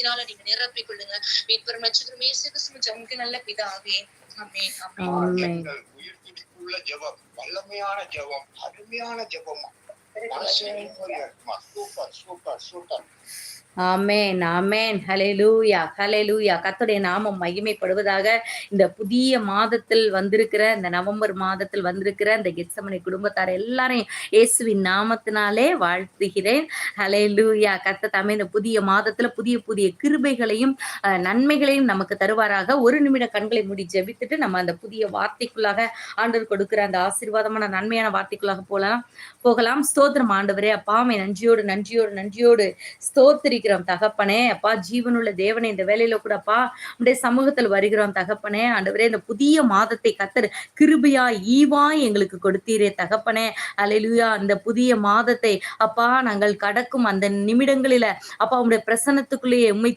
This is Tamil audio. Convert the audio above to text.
ஞானத்தினால நீங்க நிரப்பிக் கொள்ளுங்க. மீட்பர் நட்சத்திரம் இயேசு கிறிஸ்துவின் ஜெபம் நல்ல பிதாவே. ஆமென். ஆமென். எங்கள் உயிர் துடிப்புள்ள ஜெபம், வல்லமையான ஜெபம், அருமையான ஜெபம். Super super super. Amen amen. Hallelujah hallelujah. கர்த்தருடைய நாமம் மகிமைப்படுவதாக. இந்த புதிய மாதத்தில் வந்திருக்கிற, இந்த நவம்பர் மாதத்தில் வந்திருக்கிற இந்த கெத்சமனே குடும்பத்தார் எல்லாரையும் இயேசுவின் நாமத்தினாலே வாழ்த்துகிறேன். ஹல்லேலூயா. கர்த்தர் தாமே இந்த புதிய மாதத்துல புதிய புதிய கிருபைகளையும் நன்மைகளையும் நமக்கு தருவாராக. ஒரு நிமிட கண்களை மூடி ஜெபித்துட்டு நம்ம அந்த புதிய வார்த்தைக்குள்ளாக ஆண்டவர் கொடுக்கிற அந்த ஆசீர்வாதமான நன்மையான வார்த்தைக்குள்ளாக போகலாம். ஸ்தோத்திரம் ஆண்டவரே. அப்பாமை நன்றியோடு நன்றியோடு நன்றியோடு ஸ்தோத்திரிக்கிறோம் தகப்பனே. அப்பா ஜீவனுள்ள தேவனே, இந்த வேலையில கூட அப்பா உடைய சமூகத்தில் வருகிறோம் தகப்பனே. ஆண்டவரே, இந்த புதிய மாதத்தை கர்த்தர் கிருபையா ஈவா எங்களுக்கு கொடுத்தீரே தகப்பனே. அல்லேலூயா. இந்த புதிய மாதத்தை அப்பா நாங்கள் கடக்கும் அந்த நிமிடங்களில அப்பா உடைய பிரசன்னத்துக்குள்ளேயே உம்மை